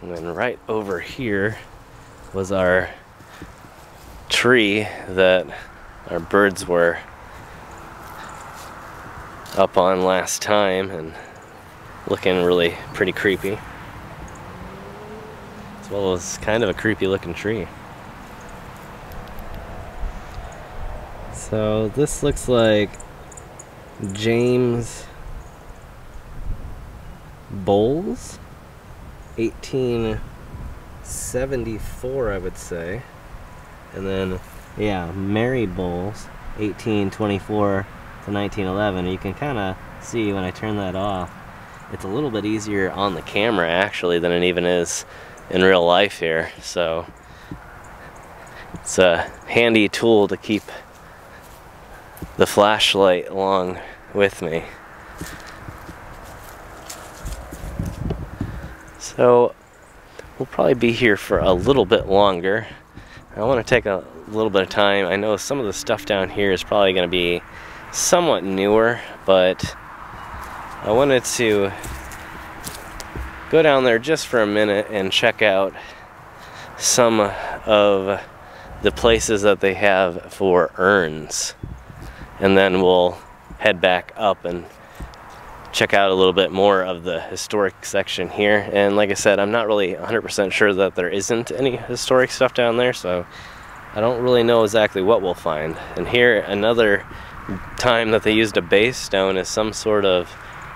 And then right over here was our tree that our birds were up on last time and looking really pretty creepy. As well as kind of a creepy looking tree. So this looks like James Bowles, 1874 I would say. And then, yeah, Mary Bowles, 1824 to 1911. You can kind of see when I turn that off, it's a little bit easier on the camera actually than it even is in real life here. So it's a handy tool to keep the flashlight along with me. So we'll probably be here for a little bit longer. I want to take a little bit of time. I know some of the stuff down here is probably going to be somewhat newer, but I wanted to go down there just for a minute and check out some of the places that they have for urns. And then we'll head back up and check out a little bit more of the historic section here. And like I said, I'm not really 100% sure that there isn't any historic stuff down there, so I don't really know exactly what we'll find. And here, another time that they used a base stone is some sort of,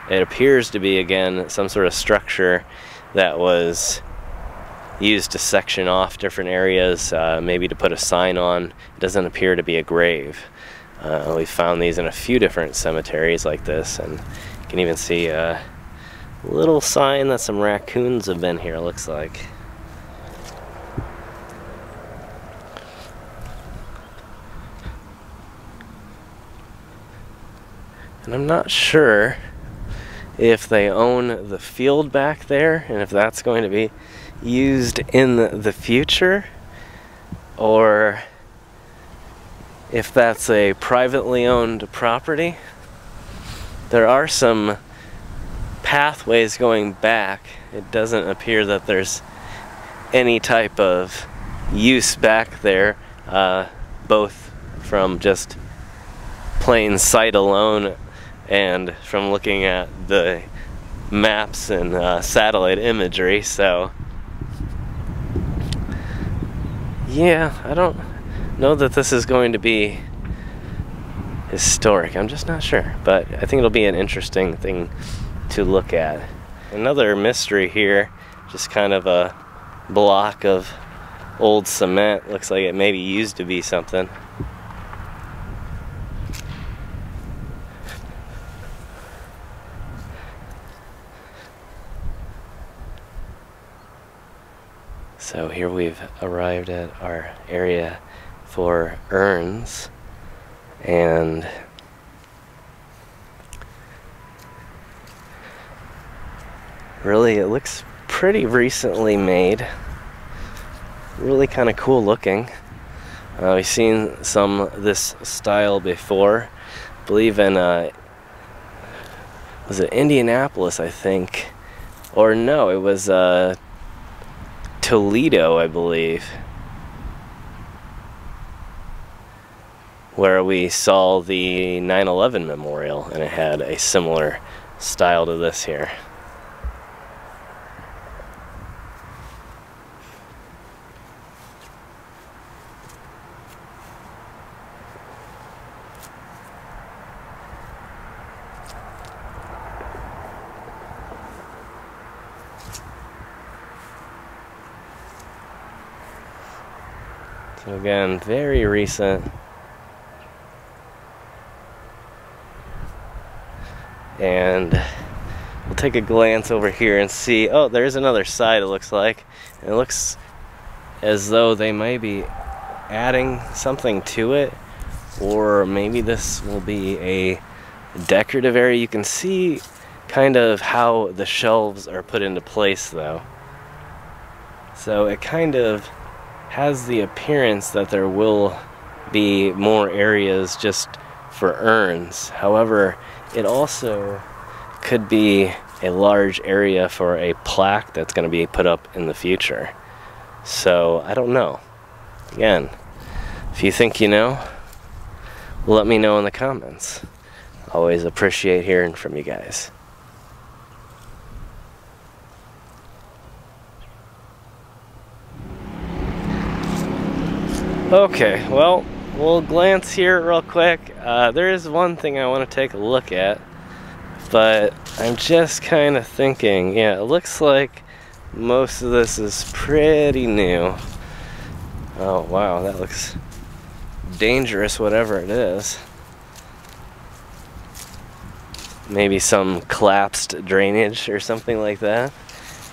it appears to be again some sort of structure that was used to section off different areas, maybe to put a sign on. It doesn't appear to be a grave. We found these in a few different cemeteries like this, and you can even see a little sign that some raccoons have been here, looks like. And I'm not sure if they own the field back there and if that's going to be used in the future, or if that's a privately owned property. There are some pathways going back. It doesn't appear that there's any type of use back there, both from just plain sight alone and from looking at the maps and satellite imagery. So yeah, I don't know that this is going to be historic. I'm just not sure, but I think it'll be an interesting thing to look at. Another mystery here, just kind of a block of old cement. Looks like it maybe used to be something. So here we've arrived at our area for urns, and really it looks pretty recently made. Really kind of cool looking. We've seen some this style before, I believe in was it Indianapolis, I think, or no, it was Toledo, I believe, where we saw the 9/11 memorial, and it had a similar style to this here. So again, very recent. And we'll take a glance over here and see, oh, there's another side, it looks like. And it looks as though they may be adding something to it, or maybe this will be a decorative area. You can see kind of how the shelves are put into place though. So it kind of has the appearance that there will be more areas just for urns. However, it also could be a large area for a plaque that's going to be put up in the future. So I don't know. Again, if you think you know, let me know in the comments. Always appreciate hearing from you guys. Okay, well, we'll glance here real quick. There is one thing I want to take a look at, but I'm just kind of thinking, yeah, it looks like most of this is pretty new. Oh wow, that looks dangerous, whatever it is. Maybe some collapsed drainage or something like that.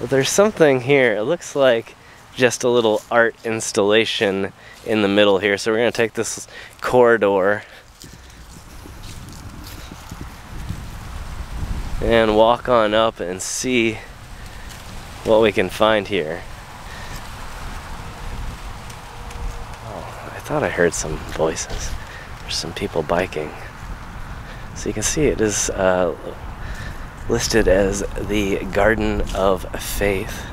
But there's something here. It looks like just a little art installation in the middle here. So we're going to take this corridor and walk on up and see what we can find here. Oh, I thought I heard some voices. There's some people biking. So you can see it is listed as the Garden of Faith.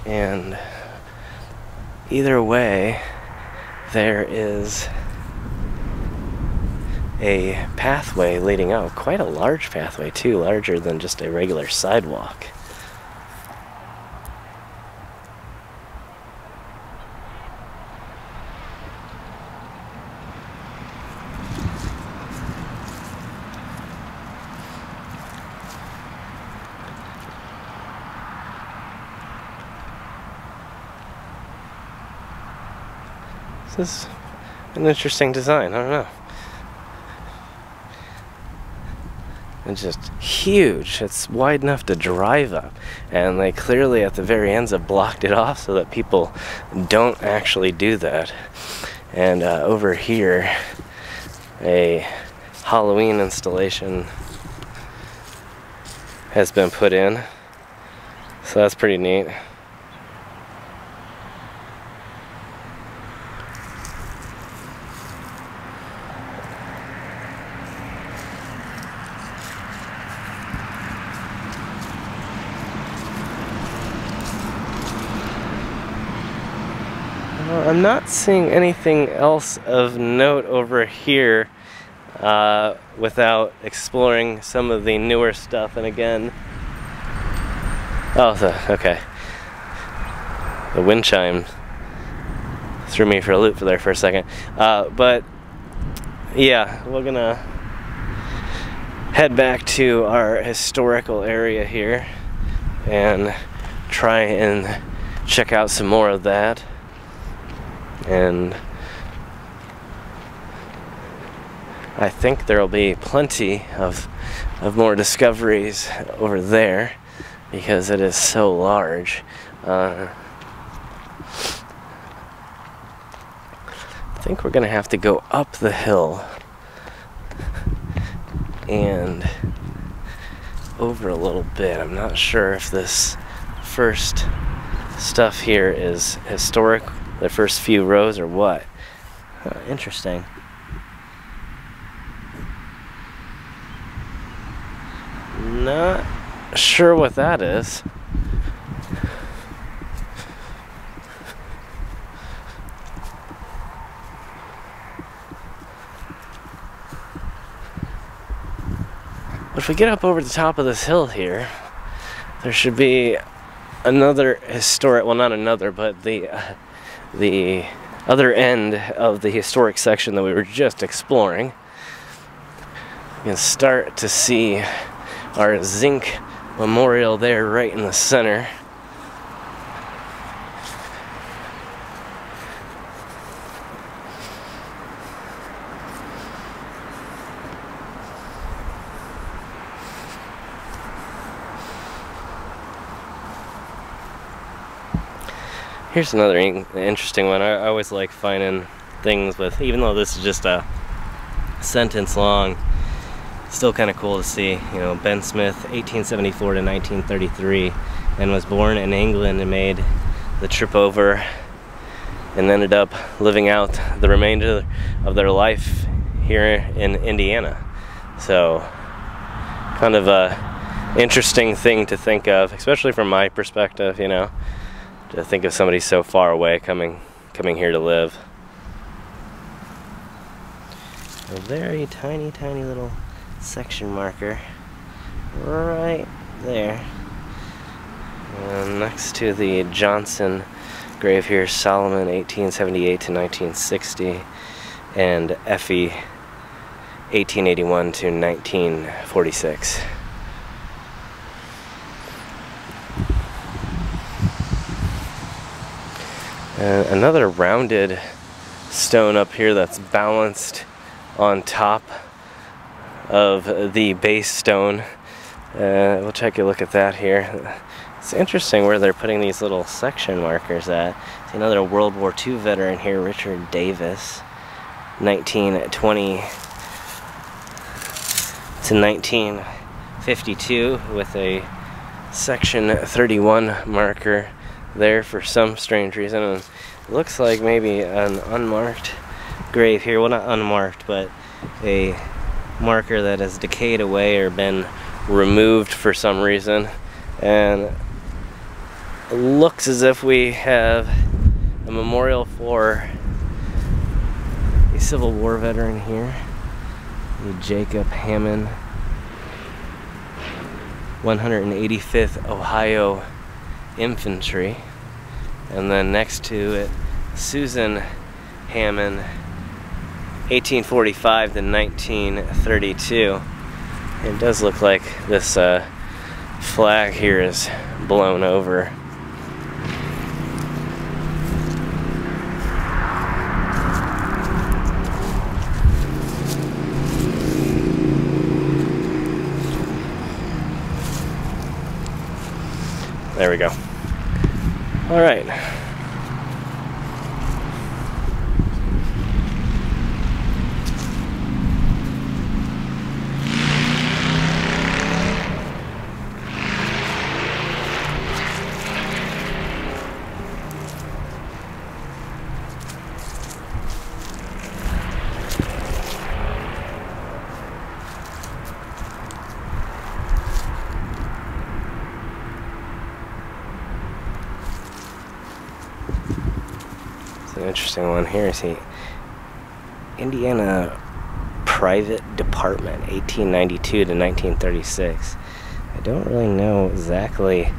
And either way, there is a pathway leading out, quite a large pathway too, larger than just a regular sidewalk. This is an interesting design, I don't know. It's just huge. It's wide enough to drive up, and they clearly at the very ends have blocked it off so that people don't actually do that. And over here, a Halloween installation has been put in, so that's pretty neat. I'm not seeing anything else of note over here without exploring some of the newer stuff. And again, okay, the wind chime threw me for a loop there for a second. But yeah, we're gonna head back to our historical area here and try and check out some more of that. And I think there'll be plenty of more discoveries over there because it is so large. I think we're gonna have to go up the hill and over a little bit. I'm not sure if this first stuff here is historic, the first few rows, or what. Interesting. Not sure what that is. But if we get up over the top of this hill here, there should be another historic, well, not another, but the other end of the historic section that we were just exploring. You can start to see our zinc memorial there right in the center. Here's another interesting one. I always like finding things with, even though this is just a sentence long, still kind of cool to see. You know, Ben Smith, 1874 to 1933, and was born in England and made the trip over and ended up living out the remainder of their life here in Indiana. So kind of a interesting thing to think of, especially from my perspective, you know, to think of somebody so far away coming here to live. A very tiny little section marker right there. And next to the Johnson grave here, Solomon 1878 to 1960, and Effie 1881 to 1946. Another rounded stone up here that's balanced on top of the base stone. We'll take a look at that here. It's interesting where they're putting these little section markers at. See another World War II veteran here, Richard Davis, 1920 to 1952, with a section 31 marker there for some strange reason. And it looks like maybe an unmarked grave here. Well, not unmarked, but a marker that has decayed away or been removed for some reason. And it looks as if we have a memorial for a Civil War veteran here, the Jacob Hammond, 185th Ohio Infantry. And then next to it, Susan Hammond, 1845 to 1932. It does look like this flag here is blown over. There we go. All right. An interesting one here. See, Indiana Private Department, 1892 to 1936. I don't really know exactly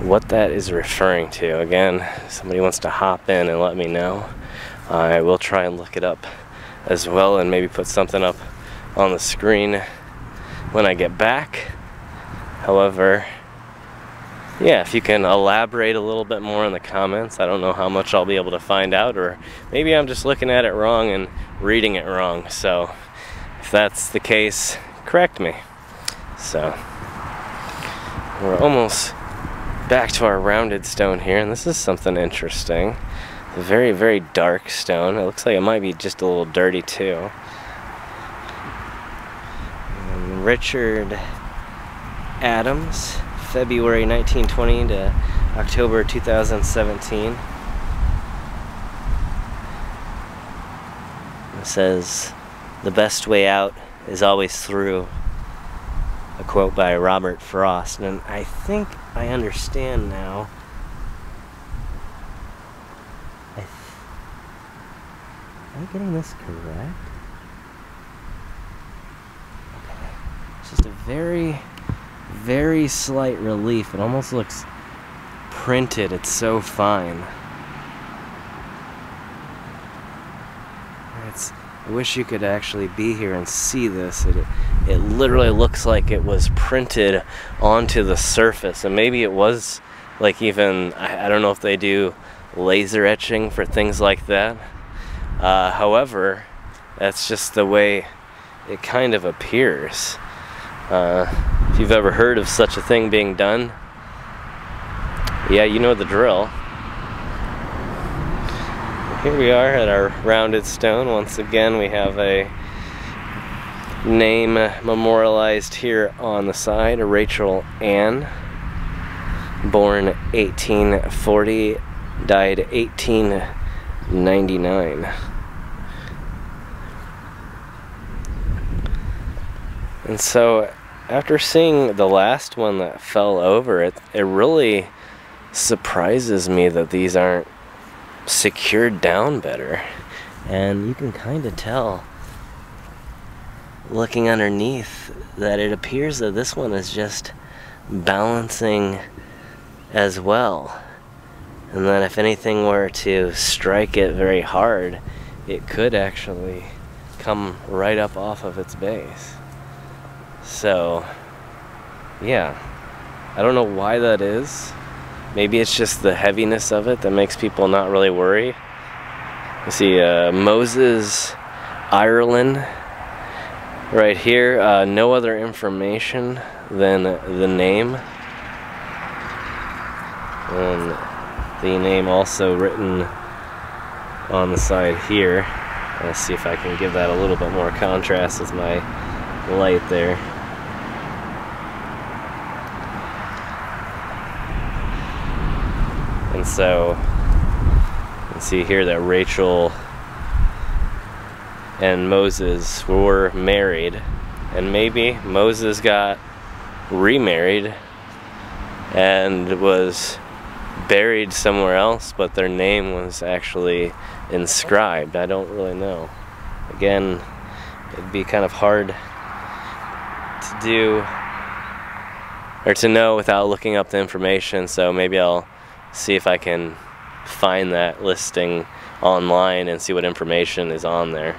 what that is referring to. Again, if somebody wants to hop in and let me know, I will try and look it up as well, and maybe put something up on the screen when I get back. However, yeah, if you can elaborate a little bit more in the comments. I don't know how much I'll be able to find out, or maybe I'm just looking at it wrong and reading it wrong. So if that's the case, correct me. So we're almost back to our rounded stone here, and this is something interesting. A very dark stone. It looks like it might be just a little dirty too. And Richard Adams, February 1920 to October 2017. It says, "The best way out is always through." A quote by Robert Frost. And I think I understand now. Am I getting this correct? Okay. It's just a very slight relief. It almost looks printed. It's so fine. I wish you could actually be here and see this. It literally looks like it was printed onto the surface, and maybe it was like even, I don't know if they do laser etching for things like that. However, that's just the way it kind of appears. If you've ever heard of such a thing being done, yeah, you know the drill. Here we are at our rounded stone. Once again, we have a name memorialized here on the side, Rachel Ann, born 1840, died 18 1899. And so after seeing the last one that fell over, it really surprises me that these aren't secured down better. And you can kind of tell, looking underneath, that it appears that this one is just balancing as well. And that if anything were to strike it very hard, it could actually come right up off of its base. So, yeah, I don't know why that is. Maybe it's just the heaviness of it that makes people not really worry. You see Moses, Ireland, right here. No other information than the name. And the name also written on the side here. Let's see if I can give that a little bit more contrast with my light there. And so you can see here that Rachel and Moses were married, and maybe Moses got remarried and was buried somewhere else, but their name was actually inscribed. I don't really know. Again, it'd be kind of hard to do or to know without looking up the information, so maybe I'll see if I can find that listing online and see what information is on there.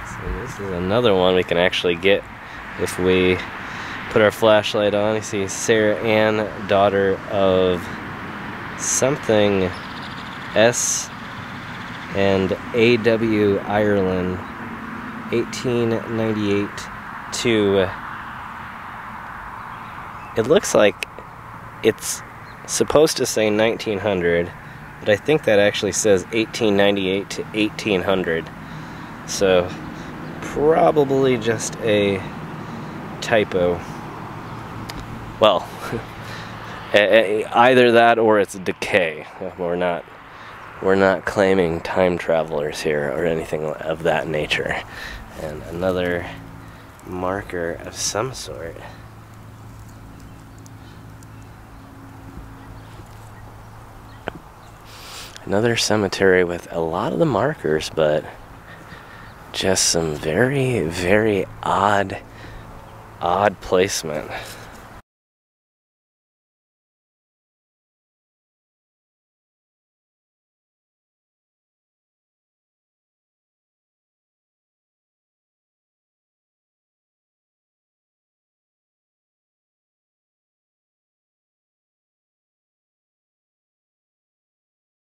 So this is another one we can actually get if we put our flashlight on. You see Sarah Ann, daughter of something S and A.W. Ireland, 1898 to, it looks like it's supposed to say 1900, but I think that actually says 1898 to 1800. So probably just a typo. Well, either that or it's decay. We're not claiming time travelers here or anything of that nature. And another marker of some sort. Another cemetery with a lot of the markers, but just some very, very odd placement.